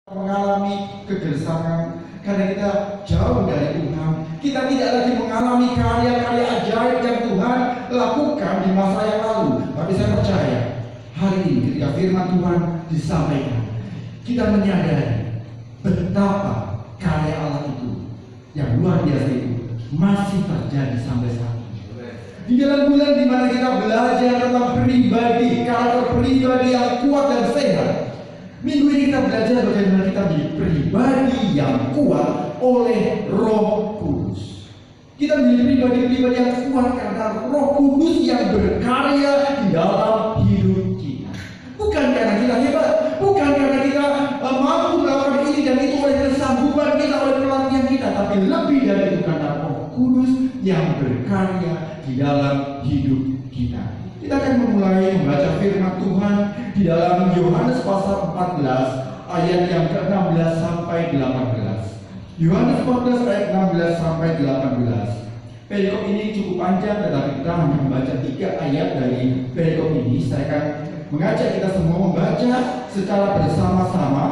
mengalami kegelisahan karena kita jauh dari Tuhan. Kita tidak lagi mengalami karya-karya ajaib yang Tuhan lakukan di masa yang lalu. Tapi saya percaya hari ini ketika firman Tuhan disampaikan, kita menyadari betapa karya Allah itu yang luar biasa itu masih terjadi sampai saat ini. Di dalam bulan di mana kita belajar tentang pribadi, karakter pribadi yang kuat dan sehat, minggu ini kita belajar bagaimana kita menjadi pribadi yang kuat oleh Roh Kudus. Kita menjadi pribadi-pribadi yang kuat karena Roh Kudus yang berkarya di dalam hidup kita. Bukan karena kita hebat, bukan karena kita mampu melakukan ini dan itu oleh kesanggupan kita, oleh pelatihan kita, tapi lebih dari itu karena Roh Kudus yang berkarya di dalam hidup kita. Kita akan memulai membaca firman Tuhan di dalam Yohanes pasal 14 ayat yang ke-16 sampai 18. Yohanes 14 ayat 16 sampai 18. Perikop ini cukup panjang, tetapi kita hanya membaca 3 ayat dari perikop ini. Saya akan mengajak kita semua membaca secara bersama-sama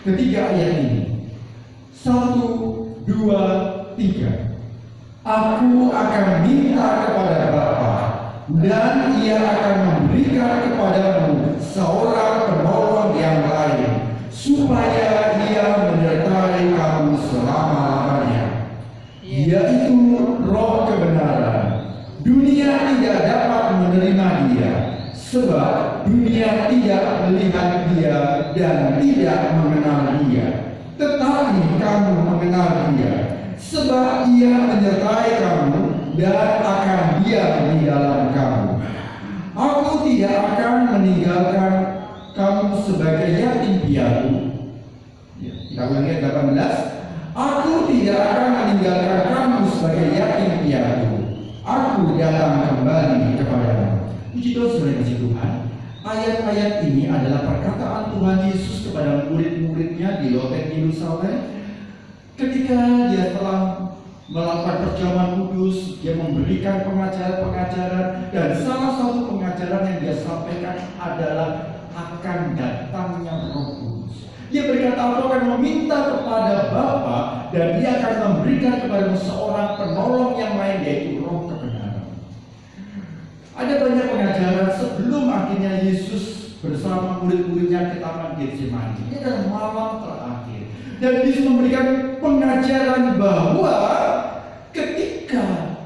ketiga ayat ini. 1, 2, 3. Aku akan minta kepada Bapa, dan Ia akan memberikan kepadamu seorang penolong yang lain, supaya Ia menyertai kamu selama-lamanya, yaitu Roh kebenaran. Dunia tidak dapat menerima Dia, sebab dunia tidak melihat Dia dan tidak mengenal Dia. Tetapi kamu mengenal Dia, sebab Ia menyertai kamu dan akan diam di dalam kamu. Aku tidak akan meninggalkan kamu sebagai yatim piatu. Kita ulangi 18. Aku tidak akan meninggalkan kamu sebagai yatim piatu. Aku datang kembali kepadamu. Puji Tuhan, saudara kasih Tuhan. Ayat-ayat ini adalah perkataan Tuhan Yesus kepada murid-muridnya di Loteng Yerusalem. Ketika dia telah melakukan perjamuan kudus, dia memberikan pengajaran-pengajaran, dan salah satu pengajaran yang dia sampaikan adalah akan datangnya Roh Kudus. Dia berkata, aku akan meminta kepada Bapa, dan Dia akan memberikan kepada seorang penolong yang lain, yaitu Roh kebenaran. Ada banyak pengajaran sebelum akhirnya Yesus bersama murid-muridnya ke Taman Getsemani. Ini adalah malam terakhir. Dan Yesus memberikan pengajaran bahwa ketika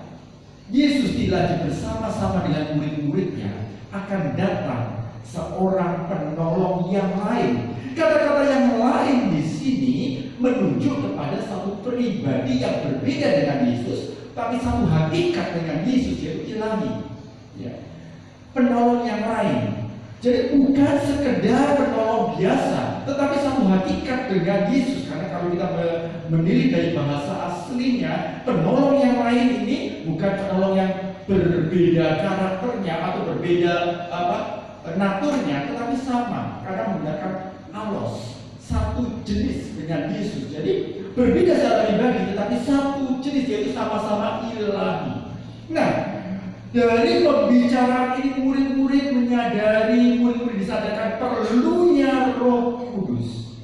Yesus tidak bersama-sama dengan murid-muridnya, akan datang seorang penolong yang lain. Kata-kata yang lain di sini menunjuk kepada satu pribadi yang berbeda dengan Yesus, tapi satu hakikat dengan Yesus, yaitu ilahi. Ya. Penolong yang lain. Jadi bukan sekedar penolong biasa, tetapi satu hakikat dengan Yesus. Karena kalau kita menilik dari bahasa aslinya, penolong yang lain ini bukan penolong yang berbeda karakternya atau berbeda naturnya, tetapi sama karena menggunakan alos, satu jenis dengan Yesus. Jadi berbeda secara pribadi, tetapi satu jenis, yaitu sama-sama ilahi. Nah, dari pembicaraan ini murid-murid menyadari, murid-murid disadarkan perlunya Roh Kudus.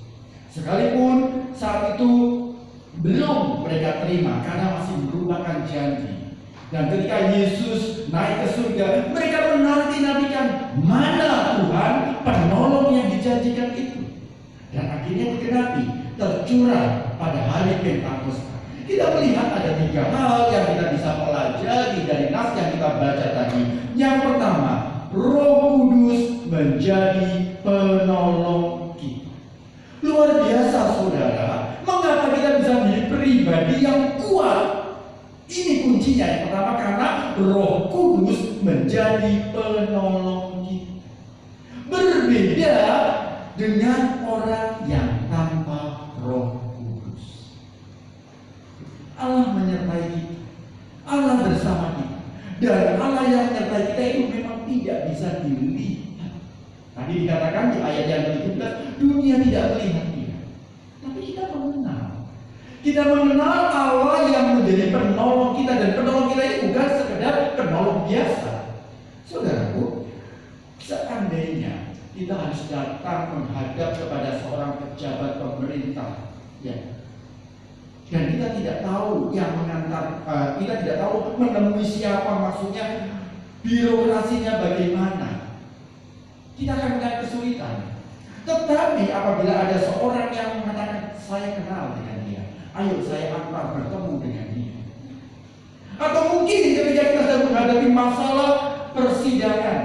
Sekalipun saat itu belum mereka terima karena masih merupakan janji. Dan ketika Yesus naik ke surga, mereka menanti-nantikan mana Tuhan penolong yang dijanjikan itu. Dan akhirnya digenapi, tercurah pada hari Pentakosta. Kita melihat ada 3 hal yang kita bisa pelajari dari nas yang kita baca tadi. Yang pertama, Roh Kudus menjadi penolong kita. Luar biasa, saudara. Mengapa kita bisa menjadi pribadi yang kuat? Ini kuncinya. Yang pertama, karena Roh Kudus menjadi penolong kita. Berbeda dengan orang yang tanpa Roh Kudus. Allah menyertai kita, Allah bersama kita, dan Allah yang menyertai kita itu memang tidak bisa dilihat. Tadi dikatakan di ayat yang ke-17, dunia tidak melihat Dia, tapi kita mengenal. Kita mengenal Allah yang menjadi penolong kita, dan penolong kita itu bukan sekedar penolong biasa. Saudaraku, seandainya kita harus datang menghadap kepada seorang pejabat pemerintah, ya. Dan kita tidak tahu yang mengantar, kita tidak tahu menemui siapa, maksudnya birokrasinya bagaimana. Kita akan mengalami kesulitan. Tetapi apabila ada seorang yang mengatakan saya kenal dengan dia, ayo saya antar bertemu dengan dia. Atau mungkin ketika kita sedang menghadapi masalah persidangan,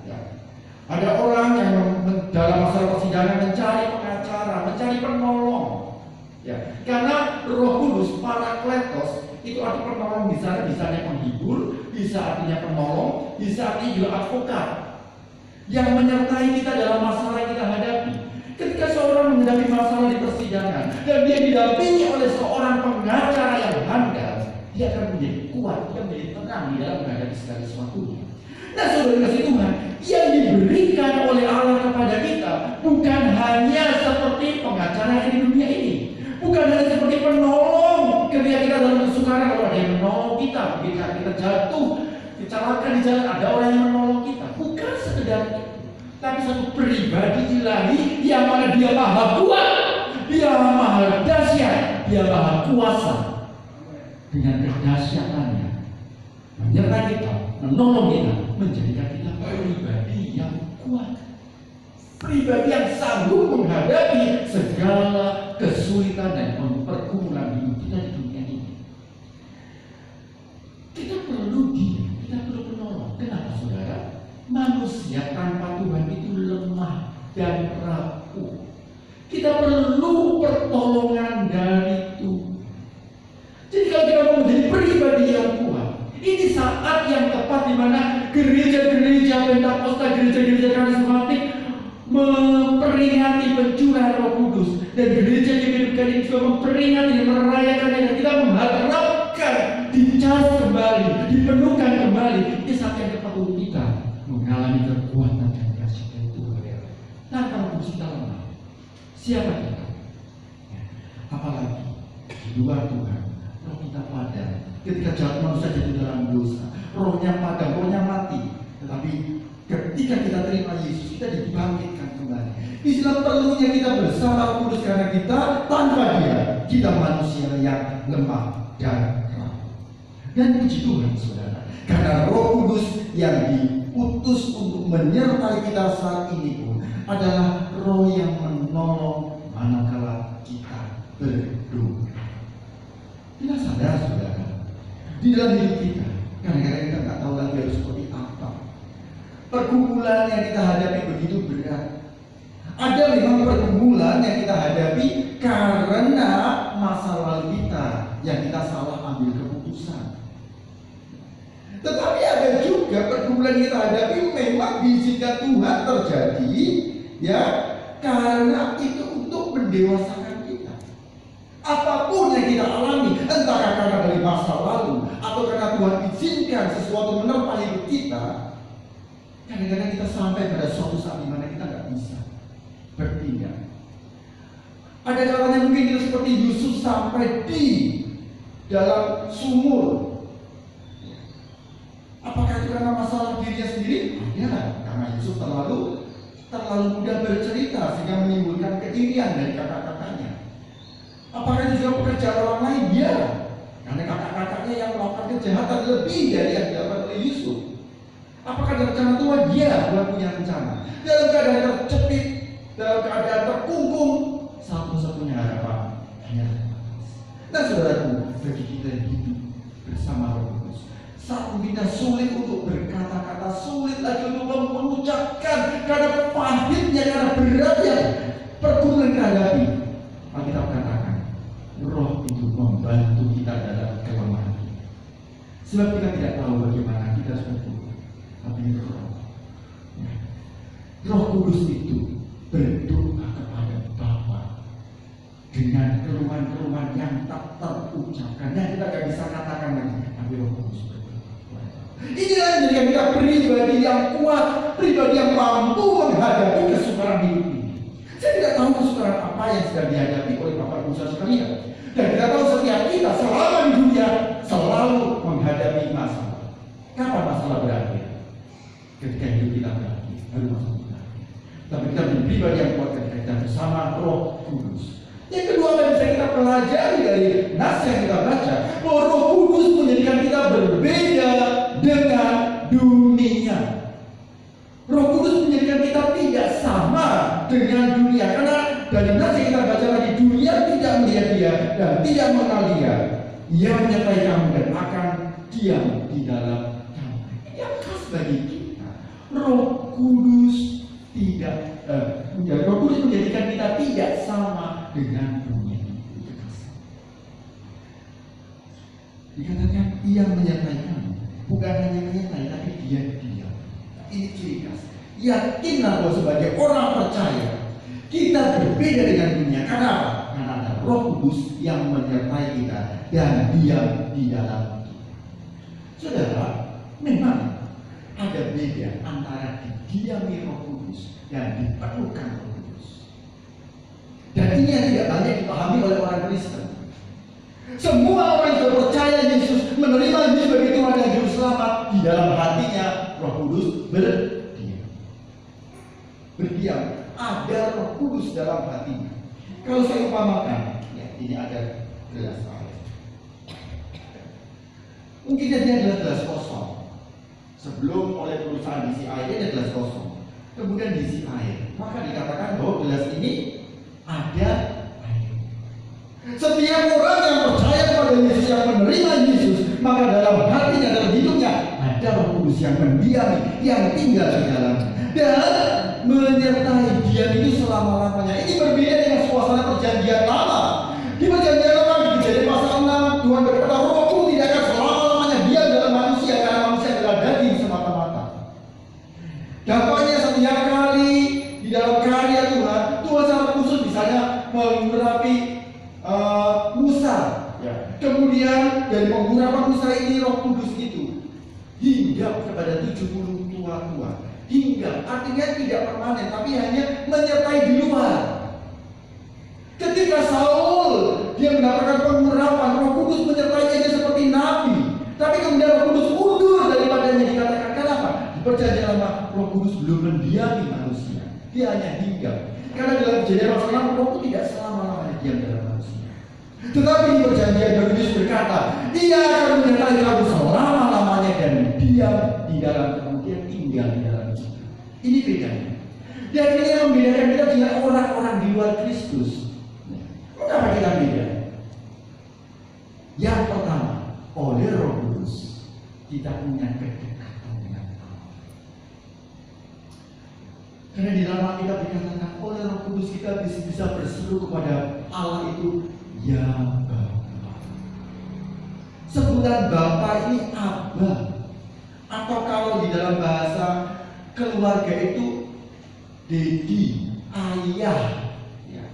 ya, ada orang yang dalam masalah persidangan mencari pengacara, mencari penolong. Ya, karena Roh Kudus, Parakletos, itu arti penolong di sana, bisa penghibur, bisa artinya penolong, bisa artinya juga advokat yang menyertai kita dalam masalah yang kita hadapi. Ketika seorang menghadapi masalah di persidangan dan dia didampingi oleh seorang pengacara yang handal, dia akan menjadi kuat, dia menjadi tenang di dalam menghadapi segala sesuatunya. Nah, saudara kasih Tuhan, yang diberikan oleh Allah kepada kita bukan hanya seperti pengacara yang di dunia ini. Bukan hanya seperti penolong ketika kita dalam kesukaran, kalau ada yang menolong kita, ketika kita jatuh, kecelakaan di jalan, ada orang yang menolong kita. Bukan sekedar itu, tapi satu pribadi ilahi yang mana dia maha kuat, dia maha dahsyat, dia maha kuasa. Dengan kedahsyatannya menyertai kita, menolong kita, menjadikan kita pribadi yang kuat, pribadi yang sanggup menghadapi segala kesulitan dan pergumulan hidup kita di dunia ini. Kita perlu dia, kita perlu penolong. Kenapa, saudara? Manusia tanpa Tuhan itu lemah dan rapuh. Kita perlu pertolongan dari Tuhan. Jadi kalau kita mau menjadi pribadi yang kuat, ini saat yang tepat di mana gereja-gereja Pentakosta, gereja-gereja karismatik memperingati pencurahan Roh Kudus, dan gereja yang hidupkan ini juga memperingati dan merayakannya, dan kita mengharapkan dicas kembali, dipenuhkan kembali. Ini saat yang tepat untuk kita mengalami kekuatan dan kasih Tuhan. Tanpa Roh Kudus kita lemah. Siapa kita? Apalagi di luar Tuhan, roh kita padam. Ketika jalan manusia jatuh dalam dosa, rohnya padam, rohnya mati. Tetapi ketika kita terima Yesus, kita dibangkitkan kembali. Istilah perlunya kita bersama Roh Kudus, karena kita tanpa Dia, kita manusia yang lemah dan rapuh. Dan puji Tuhan, saudara, karena Roh Kudus yang diutus untuk menyertai kita saat ini pun adalah Roh yang menolong manakala kita berdoa. Kita sadar, saudara, di dalam hidup kita kadang-kadang kita nggak tahu lagi harus seperti apa. Pergumulan yang kita hadapi begitu berat. Ada memang pergumulan yang kita hadapi karena masa lalu kita yang kita salah ambil keputusan. Tetapi ada juga pergumulan yang kita hadapi memang diizinkan Tuhan terjadi, ya, karena itu untuk mendewasakan kita. Apapun yang kita alami, entah karena dari masa lalu atau karena Tuhan izinkan sesuatu menerpa hidup kita, kadang-kadang kita sampai pada suatu saat di mana kita nggak bisa bertindak. Ada kalanya mungkin kita seperti Yusuf sampai di dalam sumur. Apakah itu karena masalah dirinya sendiri? Ya, karena Yusuf terlalu mudah bercerita sehingga menimbulkan keirian dari kakak-kakaknya. Apakah itu juga pekerjaan orang lain? Ya, karena kakak-kakaknya yang melakukan kejahatan lebih dari yang dilakukan oleh Yusuf. Apakah ada rencana Tuhan? Ya, Tuhan punya rencana. Dalam keadaan terjepit, dalam keadaan terkungkung, satu-satunya harapan hanya terbatas. Nah, saudaraku, bagi kita yang hidup bersama Roh Kudus, saat kita sulit untuk berkata-kata, sulit lagi untuk mengucapkan karena pahitnya, karena beratnya pergumulan kita hadapi, Alkitab katakan, Roh itu membantu kita dalam kelemahan kita. Sebab kita tidak tahu bagaimana kita harus berdoa, tapi Roh Kudus itu berdoa kepada Bapa dengan keluhan-keluhan yang tak terucapkan, yang kita tidak bisa katakan lagi, tapi Roh Kudus berdoa. Inilah yang menjadikan kita pribadi yang kuat, pribadi yang mampu menghadapi kesukaran hidup ini. Saya tidak tahu kesukaran apa yang sedang dihadapi oleh Bapak Ibu sekalian, dan kita tahu setiap kita selama di dunia selalu menghadapi masalah. Kapan masalah berakhir? Ketika hidup kita berakhir, baru masalah berakhir. tapi kita menjadi pribadi yang kuat ketika kita bersama Roh Kudus. Yang kedua yang bisa kita pelajari dari nas yang kita baca, bahwa Roh Kudus menjadikan kita berbeda dengan dunia. Roh Kudus menjadikan kita tidak sama dengan dunia, karena dari nas yang kita baca tadi, dunia tidak melihat dia dan tidak mengenal dia. Ia menyertai kamu dan akan diam di dalam kamu. Yang khas bagi kita, Roh Kudus Roh Kudus menjadikan kita tidak sama dengan dunia. Dikatakan ia menyertai kamu, bukan hanya menyertai, tapi dia diam. Ini ciri khas. Yakinlah bahwa sebagai orang percaya kita berbeda dengan dunia. Karena apa? Karena ada Roh Kudus yang menyertai kita dan diam di dalam kita. Saudara, memang ada beda antara didiami Roh Kudus dan diperlukan Roh Kudus. Dan ini yang tidak banyak dipahami oleh orang Kristen. Semua orang yang percaya Yesus, menerima Yesus sebagai Tuhan dan Juru Selamat, di dalam hatinya Roh Kudus berdiam. Ada Roh Kudus dalam hatinya. Kalau saya umpamakan, ya, ini ada gelas air. Mungkin dia adalah gelas kosong. Sebelum oleh perusahaan diisi air, dia ada gelas kosong. Kemudian diisi air, maka dikatakan bahwa gelas ini ada air. Setiap orang yang percaya kepada Yesus, yang menerima Yesus, maka dalam hatinya, dalam hidupnya ada Roh Kudus yang mendiami, yang tinggal di dalamnya dan menyertai dia itu selama-lamanya. Ini berbeda dengan suasana perjanjian lama. Di perjanjian lama, di Kejadian pasal 6, Tuhan berkata, Rohku tidak akan selama-lamanya diam dalam manusia, karena manusia adalah daging semata-mata. Dampaknya setiap kali di dalam karya Tuhan, Tuhan secara khusus misalnya mengurapi Musa, ya. Kemudian dari pengurapan Musa ini Roh Kudus itu hinggap kepada 70 tua-tua. Hinggap artinya tidak permanen, tapi hanya menyertai di luar. Ketika Saul dia mendapatkan pengurapan, Roh Kudus menyertainya seperti nabi. Tapi kemudian Roh Kudus mundur daripadanya. Dikatakan kenapa? Di perjanjian lama Roh Kudus belum mendiami manusia, dia hanya hinggap. Karena dalam Kejadian pasal 6 Roh Kudus tidak selama-lamanya diam dalam manusia. Tetapi di perjanjian baru Yesus berkata, Dia akan menyertai kamu selama-lamanya dan diam di dalam kamu, dia tinggal di dalam kita. Ini bedanya. Dan ini yang membedakan kita dengan orang-orang di luar Kristus. Kenapa kita beda? Yang pertama, oleh Roh Kudus kita punya kedekatan dengan Allah. Karena di dalam Alkitab dikatakan oleh Roh Kudus kita bisa berseru kepada Allah itu, Ya Bapa. Sebutan Bapa ini Abba. Atau kalau di dalam bahasa keluarga itu Dedi, ayah. Ya.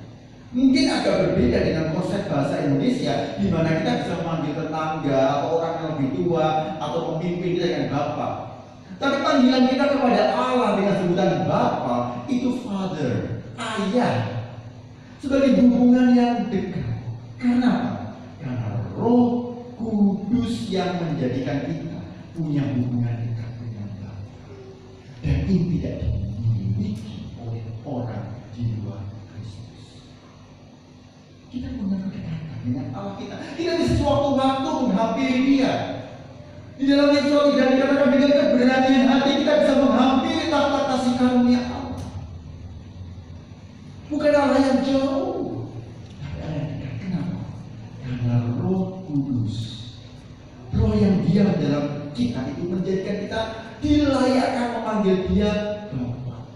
Mungkin agak berbeda dengan konsep bahasa Indonesia, di mana kita bisa memanggil tetangga atau orang yang lebih tua atau pemimpin kita dengan Bapak. Tapi panggilan kita kepada Allah dengan sebutan Bapa itu Father, ayah, sebagai hubungan yang dekat. Karena apa? Karena Roh Kudus yang menjadikan kita punya hubungan dekat dengan Bapa. Dan ini tidak dimiliki oleh orang di luar Kristus. Kita punya kedekatan dengan Allah kita. Kita bisa sewaktu-waktu menghampiri Dia. Di dalam Yesus dan dikatakan dengan keberanian hati kita bisa menghampiri tahta kasih karunia Allah. Bukan Allah yang jauh, tapi Allah yang dekat. Kenapa? Karena Roh Kudus, Roh yang diam dalam kita itu menjadikan kita dilayakkan memanggil Dia Bapa.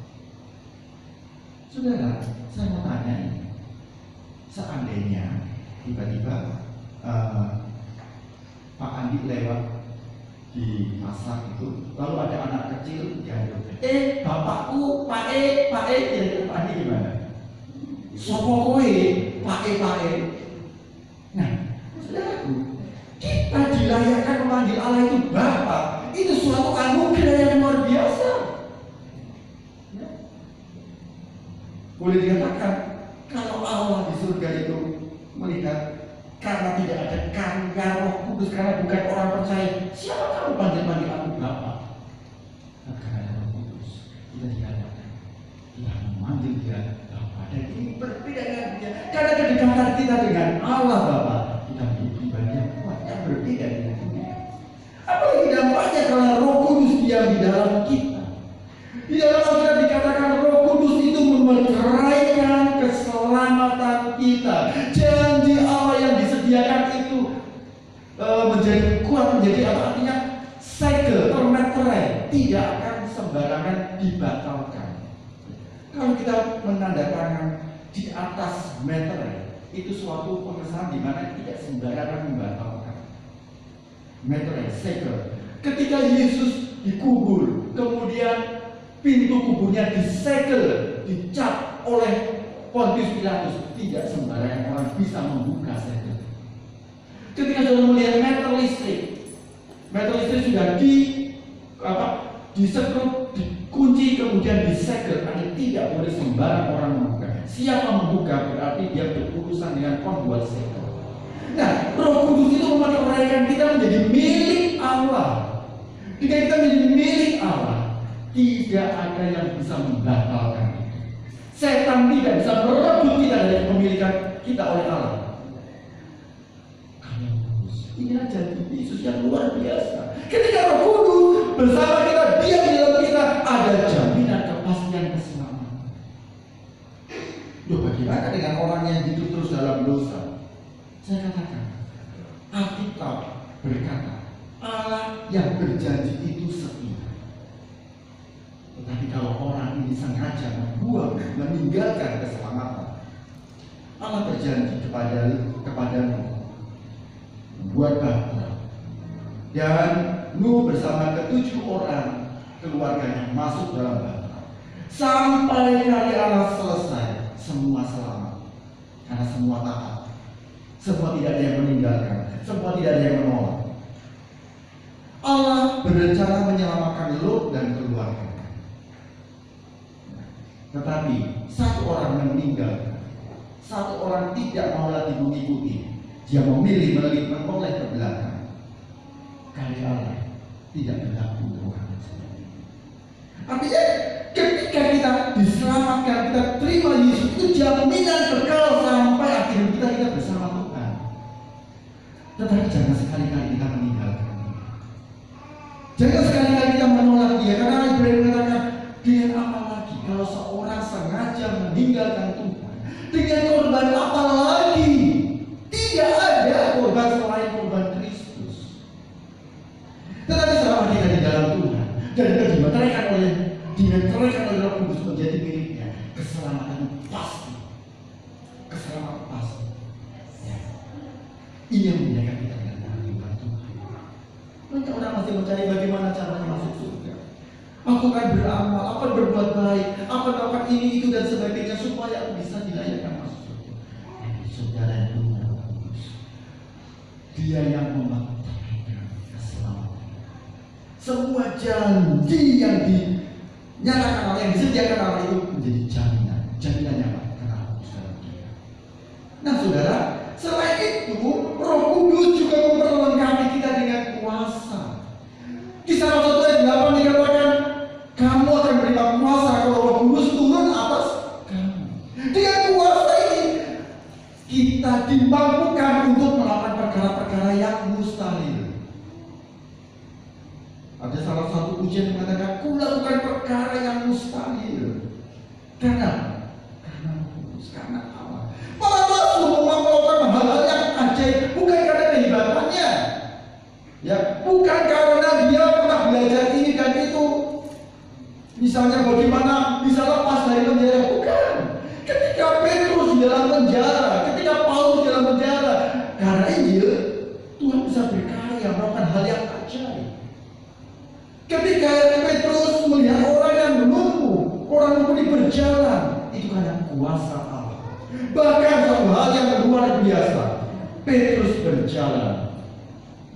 Saudara, saya mau tanya ini. Seandainya tiba-tiba Pak Andi lewat di pasar itu, lalu ada anak kecil diadu, bapakku, Pak E, kira-kira Pak Andi gimana? Sopo kowe, Pak E. Nah, saudaraku, kita dilayakkan memanggil Allah itu Bapa. Itu suatu anugerah yang luar biasa. Ya. Boleh dikatakan kalau Allah di surga itu melihat, karena tidak ada karya Roh Kudus, karena bukan orang percaya, siapa kamu panggil aku Bapa? Nah, karena Roh Kudus kita dikatakan Tuhan memanggil dia Bapa. Dan ini berbeda dengan dia. Karena kedekatan kita dengan Allah Bapa, kita menjadi pribadi yang kuat, yang berbeda dengan dunia. Apalagi dampaknya kalau Roh Kudus diam di dalam kita. Di dalam Alkitab dikatakan Roh Kudus itu memerceraikan keselamatan kita. Janji Allah yang disediakan itu menjadi kuat, menjadi apa artinya? Segel, termeterai, tidak akan sembarangan dibatalkan. Kalau kita menandatangan di atas meterai, itu suatu pengesahan di mana tidak sembarangan membatalkan. Meterai, segel. Ketika Yesus dikubur, kemudian pintu kuburnya disegel, dicap oleh Pontius Pilatus, tidak sembarangan orang bisa membuka segel. Ketika sudah melihat meter listrik sudah disekrut, dikunci, kemudian disegel, artinya tidak boleh sembarang orang membuka. Siapa membuka berarti dia berurusan dengan pembuat segel. Nah, Roh Kudus itu memerintahkan kita menjadi milik Allah. Jika kita menjadi milik Allah, tidak ada yang bisa membatalkan itu. Setan tidak bisa merebut kita dari kepemilikan kita oleh Allah. Inilah janji Yesus yang luar biasa. Ketika Roh Kudus bersama kita, dia di dalam kita, ada jaminan kepastian keselamatan. Loh, bagaimana dengan orang yang hidup terus dalam dosa? Saya katakan, Alkitab berkata, Allah yang berjanji itu setia. Tetapi kalau orang ini sengaja membuang, meninggalkan keselamatan, Allah berjanji kepadamu, membuat bahtera. Dan Nuh bersama ke-7 orang keluarganya masuk dalam bahtera. Sampai hari Allah selesai, semua selamat. Karena semua taat. Semua tidak ada yang meninggalkan, semua tidak ada yang menolak. Allah berencana menyelamatkan Lot dan keluarganya. Tetapi satu orang yang meninggal, satu orang tidak mau lagi mengikuti. Dia memilih menoleh ke belakang. Karya Allah tidak berlaku untuk orang tersebut. Artinya ketika kita diselamatkan, kita terima Yesus, itu jaminan kekal sampai akhir kita bersama Tuhan. Tetapi jangan sekali-kali kita meninggalkan Dia. Jangan sekali-kali kita menolak Dia. Karena Ibrahim mengatakan, dengan apa lagi kalau seorang sengaja meninggalkan Tuhan? Dengan korban apa lagi? Tidak ada korban selain korban Kristus. Tetapi selama kita di dalam Tuhan dan kita dimeteraikan oleh Roh Kudus menjadi miliknya, keselamatan pasti. Keselamatan pasti. Ya. Ini yang membedakan kita dengan orang Tuhan. Banyak orang masih mencari bagaimana caranya masuk surga. Aku akan beramal, akan berbuat baik, akan melakukan ini, itu dan sebagainya supaya aku bisa dilayakkan masuk surga. Saudara yang Tuhan, Dia yang memeteraikan keselamatan. Semua janji yang dinyatakan Allah, yang disediakan Allah itu menjadi jaminan yang karena aku dalam Dia. Nah saudara, selain itu Roh Kudus juga memperlengkapi kita dengan kuasa. Kisah Rasul 1 ayat 8 dikatakan, kamu akan menerima kuasa kalau Roh Kudus turun atas kamu. Dengan kuasa ini kita dimampukan untuk melakukan perkara-perkara yang mustahil. Ada salah satu ujian yang mengatakan, ku lakukan perkara yang mustahil. Karena Kudus, karena Allah. Para rasul melakukan hal-hal yang ajaib, bukan karena kehebatannya, ya, bukan karena dia pernah belajar ini dan itu. Misalnya bagaimana bisa lepas dari penjara, bukan. Ketika Petrus di dalam penjara, ketika Paulus di dalam penjara, karena Injil, Tuhan bisa berkarya melakukan hal yang ajaib. Ketika Petrus melihat orang yang lumpuh, orang lumpuh berjalan, itu karena kuasa Allah. Bahkan suatu hal yang luar biasa, Petrus berjalan,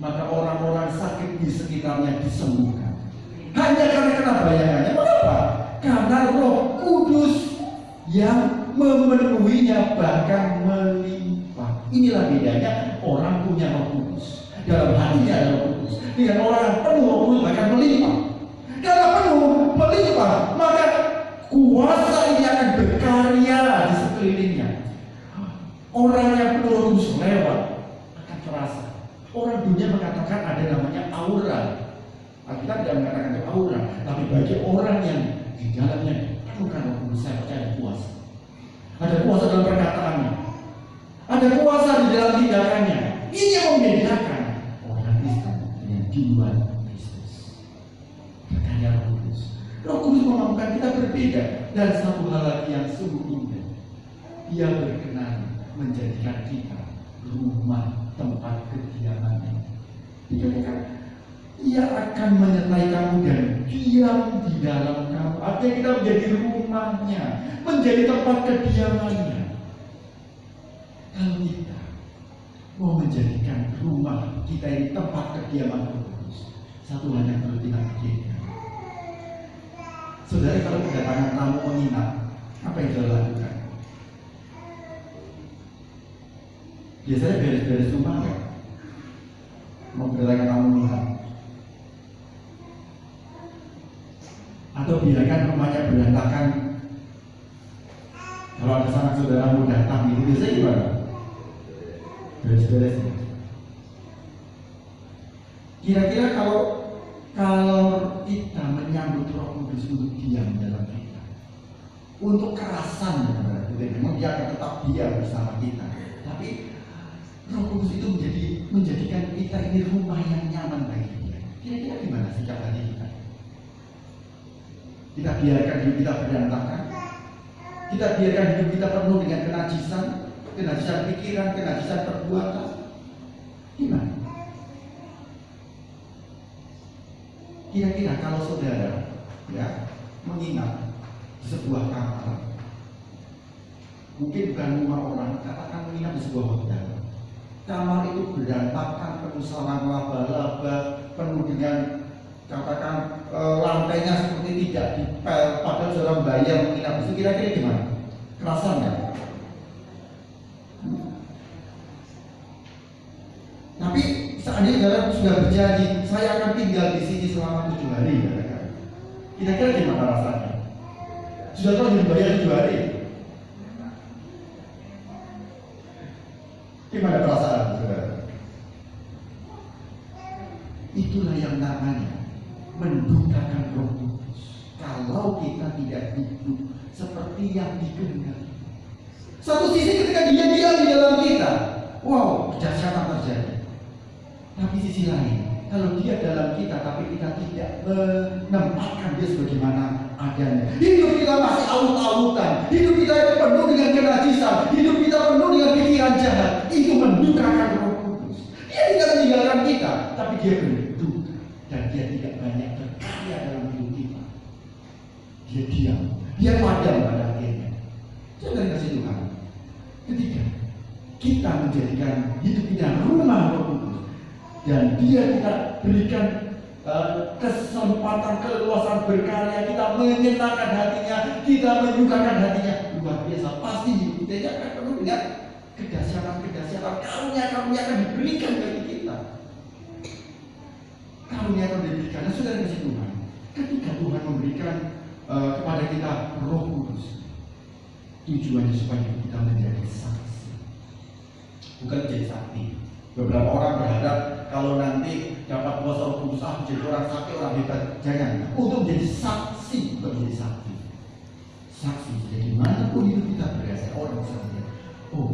maka orang-orang sakit di sekitarnya disembuhkan. Hanya karena bayangannya. Mengapa? Karena Roh Kudus yang memenuhinya, bahkan melimpah. Inilah bedanya orang punya Roh Kudus. Dalam hatinya ada Roh Kudus. Dengan orang yang penuh Roh Kudus bahkan melimpah. Karena penuh melimpah, maka Kuasa ini akan berkarya di sekelilingnya. Orang yang penuh Roh Kudus lewat akan terasa. Orang dunia mengatakan ada namanya aura. Kita tidak mengatakan itu aura, tapi bagi orang yang di dalamnya penuhkan Roh Kudus, saya percaya kuasa. Ada kuasa dalam perkataannya, ada kuasa di dalam tindakannya. Ini yang membedakan orang Kristen dengan di luar Kristus. Berkarya Roh Kudus. Roh Kudus memampukan kita berbeda. Dan satu hal lagi yang sungguh indah, Dia berkenan menjadikan kita rumah tempat kediamannya. Dikatakan Ia akan menyertai kamu dan diam di dalam kamu. Artinya kita menjadi rumahnya, menjadi tempat kediamannya. Kalau kita mau menjadikan rumah kita ini tempat kediaman Roh Kudus, satu hal yang perlu kita pikirkan. Saudara, kalau kedatangan tamu menginap, apa yang saudara lakukan? Biasanya beres-beres rumah nggak? Mau kedatangan tamu menginap? Atau biarkan rumahnya berantakan? Kalau ada sanak saudara mau datang, itu biasanya gimana? Beres-beres ya. Kira-kira kalau kita menyambut Roh Kudus untuk diam dalam kita, untuk kerasan, memang Dia akan tetap diam bersama kita, tapi Roh Kudus itu menjadikan kita ini rumah yang nyaman bagi Dia. Kira-kira gimana sikap hati kita? Kita biarkan hidup kita berantakan? Kita biarkan hidup kita penuh dengan kenajisan pikiran, kenajisan perbuatan? Gimana? Kira-kira kalau saudara menginap di sebuah kamar, mungkin bukan rumah orang, katakan menginap di sebuah hotel. Kamar itu berantakan, penuh sarang laba-laba, penuh dengan katakan lantainya seperti tidak dipel, padahal saudara bayar menginap itu. Kira-kira gimana? Kerasan nggak? Tapi seandainya saudara sudah berjanji, saya akan tinggal di sini selama 7 hari, kira-kira gimana rasanya? Sudah tahu dibayar 7 hari? Gimana perasaan saudara? Itulah yang namanya mendukakan Roh Kudus. Kalau kita tidak hidup seperti yang dikehendaki. Satu sisi ketika Dia diam di dalam kita, wow, kejahatan terjadi. Tapi sisi lain, kalau Dia dalam kita tapi kita tidak menempatkan Dia sebagaimana adanya, hidup kita masih aut-autan, hidup kita penuh dengan kenajisan, hidup kita penuh dengan pikiran jahat, itu mendukakan Roh Kudus. Dia tidak meninggalkan kita, tapi Dia berduka dan Dia tidak banyak berkarya dalam hidup kita. Dia diam, Dia padam pada akhirnya. Jangan kasih Tuhan. Ketiga, kita menjadikan hidup kita rumah Roh Kudus. Dan Dia kita berikan kesempatan, keleluasan berkarya, kita menyenangkan hatinya, kita menyukakan hatinya. Luar biasa, pasti hidup kita akan penuh dengan kedahsyatan, karunia-karunia akan diberikan bagi kita. Karunia akan diberikan. Nah, sudah kasih Tuhan. Ketika Tuhan memberikan kepada kita Roh Kudus, tujuannya supaya kita menjadi saksi, bukan menjadi sakti. Beberapa orang berharap kalau nanti dapat kuasa Roh Kudus, menjadi orang sakti, orang hebat. Jangan. Untuk menjadi saksi, bukan menjadi sakti. Saksi, jadi manapun itu kita berasa, orang bisa melihat, oh,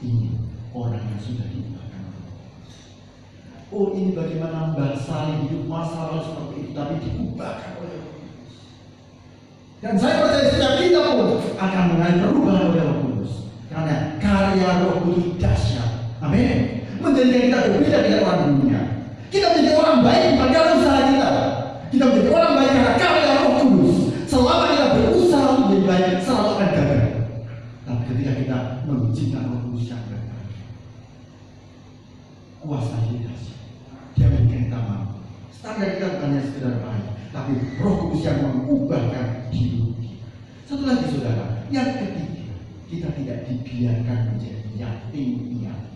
ini orang yang sudah diubahkan. Oh, ini bagaimana Mbak Sali hidup masa lalu seperti itu, tapi diubahkan oleh Roh Kudus. Dan saya percaya setiap kita pun akan mengalami perubahan oleh Roh Kudus, karena karya Roh Kudus dahsyat. Amin. Menjadikan kita berbeda dengan orang dunia. Kita menjadi orang baik bukan karena usaha kita. Kita menjadi orang baik karena karya Roh Kudus. Selama kita berusaha untuk menjadi baik, selalu akan gagal. Tapi ketika kita mengizinkan Roh Kudus yang berkarya, kuasa kita, Dia memberikan kita mampu. Standar kita bukan hanya sekedar baik, tapi Roh Kudus yang mengubahkan hidup kita. Satu lagi saudara, yang ketiga, kita tidak dibiarkan menjadi yatim piatu.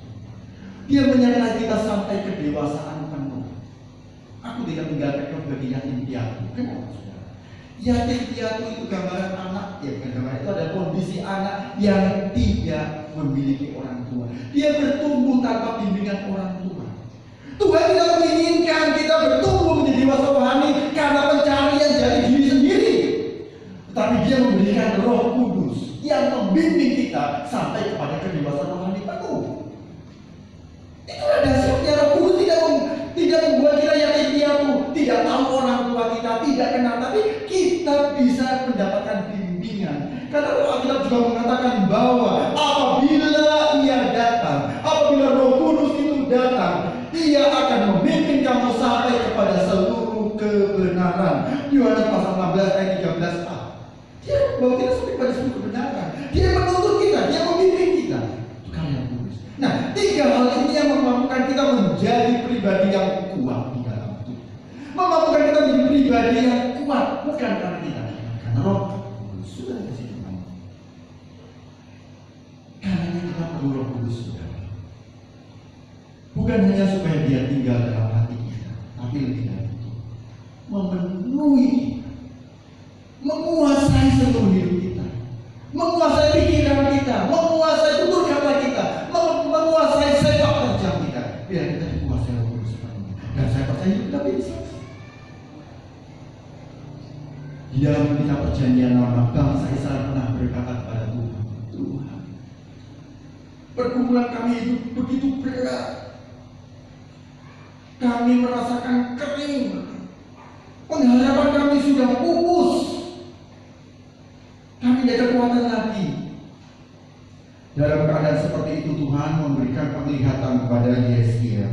Dia menyertai kita sampai kedewasaan penuh. Aku tidak meninggalkan kau sebagai yatim piatu. Kenapa saudara? Yatim piatu itu gambaran anak, ya bukan gambaran, itu ada kondisi anak yang tidak memiliki orang tua. Dia bertumbuh tanpa bimbingan orang tua. Tuhan tidak menginginkan kita bertumbuh menjadi dewasa rohani karena pencarian dari diri sendiri, tetapi Dia memberikan Roh Kudus yang membimbing kita sampai kepada kedewasaan rohani penuh. Itulah dasarnya. Roh Kudus tidak membuat kita yatim piatu, tidak tahu orang tua kita, tidak kenal, tapi kita bisa mendapatkan bimbingan. Karena Alkitab juga mengatakan bahwa apabila Ia datang, apabila Roh Kudus itu datang, Ia akan memimpin kamu sampai kepada seluruh kebenaran. Yohanes pasal 16 ayat 13a. Dia membawa kita sampai pada seluruh kebenaran. Dia menuntut kita, Dia membimbing kita. Itu karya Kudus. Nah, tiga hal ini yang memampukan kita menjadi pribadi yang kuat di dalam Tuhan. Memampukan kita menjadi pribadi yang kuat bukan karena kita, karena Roh Kudus sudah dikasih Tuhan. Karena kita perlu Roh Kudus, saudara. Bukan hanya supaya Dia tinggal dalam hati kita, tapi lebih dari itu, memenuhi kita, menguasai seluruh hidup kita, menguasai pikiran kita, menguasai tutur kata kita, menguasai sepak terjang kita. Biar kita dikuasai Roh Kudus sepenuhnya. Dan saya percaya kita bisa. Di dalam kitab Perjanjian Lama, bangsa Israel pernah berkata kepada Tuhan, Tuhan, pergumulan kami itu begitu berat. Kami merasakan kering. Pengharapan kami sudah pupus. Kami tidak ada kekuatan lagi. Dalam keadaan seperti itu Tuhan memberikan penglihatan kepada Yeskiel.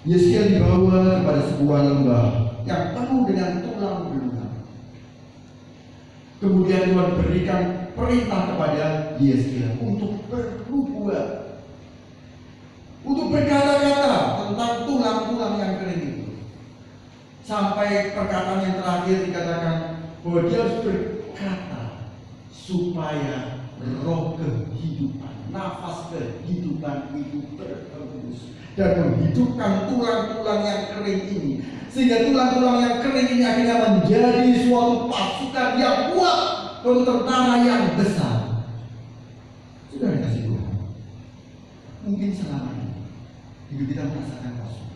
Yeskiel dibawa kepada sebuah lembah yang penuh dengan tulang belulang. Kemudian Tuhan berikan perintah kepada Yeskiel untuk bernubuat, untuk berkata-kata tentang tulang-tulang yang kering itu. Sampai perkataan yang terakhir dikatakan bahwa dia harus berkata supaya roh kehidupan, nafas kehidupan itu berhembus dan menghidupkan tulang-tulang yang kering ini, sehingga tulang-tulang yang kering ini akhirnya menjadi suatu pasukan yang kuat, suatu tentara yang besar. Sudah dikasih Tuhan. Mungkin selama ini hidup kita merasakan kosong.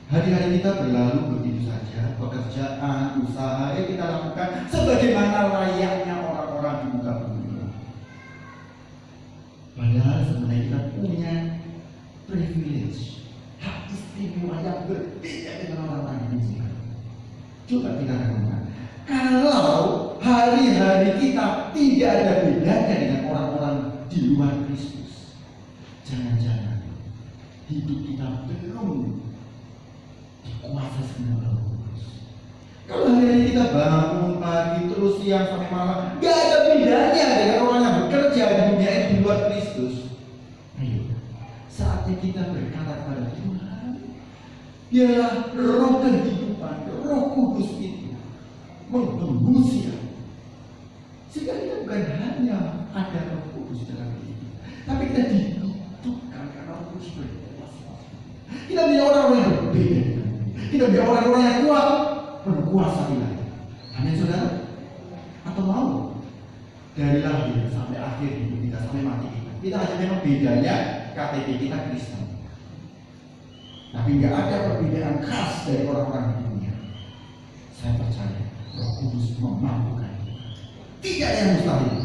Hari-hari kita berlalu begitu saja, pekerjaan, usaha yang kita lakukan sebagaimana layaknya orang-orang di muka bumi. Padahal sebenarnya kita punya privilege, hak istimewa yang berbeda dengan orang-orang di dunia. Coba kita renungkan, kalau hari-hari kita tidak ada bedanya dengan orang-orang di luar Kristus, jangan-jangan hidup kita belum dikuasai sebenarnya Roh Kudus. Kalau hari-hari kita bangun pagi terus siang sampai malam, gak ada bedanya dengan orang yang bekerja di dunia ini di luar Kristus. Ayo, saatnya kita berkata kepada Tuhan, biarlah roh kehidupan, Roh Kudus itu menghembus ya. Sehingga kita bukan hanya ada Roh Kudus dalam diri kita, tapi kita dihidupkan karena Roh Kudus berkuasa. Kita menjadi orang-orang yang berbeda. Kita menjadi orang-orang yang kuat, berkuasa ilahi. Amin, saudara? Atau mau dari lahir sampai akhir hidup kita, sampai mati kita hanya memang bedanya KTP kita Kristen, tapi nggak ada perbedaan khas dari orang-orang di dunia. Saya percaya Roh Kudus memampukan kita. Tidak yang mustahil.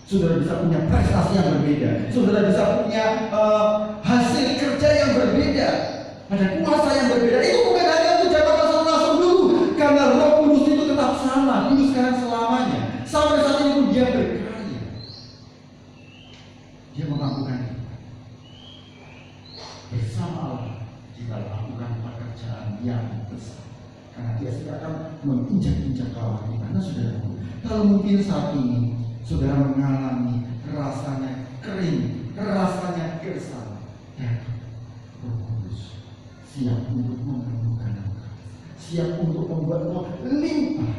Saudara bisa punya prestasi yang berbeda, saudara bisa punya hasil kerja yang berbeda, ada kuasa yang berbeda. Itu bukan hanya untuk jabatan rasul dulu, karena Roh Kudus itu tetap sama, dulu sekarang selamanya. Sampai saat ini pun Dia berkarya. Dia memampukan kita. Bersama Allah kita lakukan pekerjaan yang besar, karena Dia sudah akan menginjak-injak kawah kita. Nah, saudara, kalau mungkin saat ini saudara mengalami rasanya kering, rasanya gersang, dan Roh Kudus siap untuk menemukan engkau, siap untuk membuatmu limpah,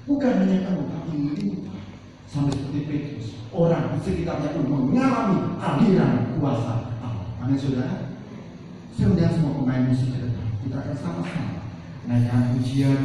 bukan hanya kamu tapi limpah, sampai seperti Petrus. Orang di sekitarnya pun mengalami aliran kuasa Allah. Amin, saudara. Saya undang semua pemain musik ke depan. Kita akan sama-sama naikkan pujian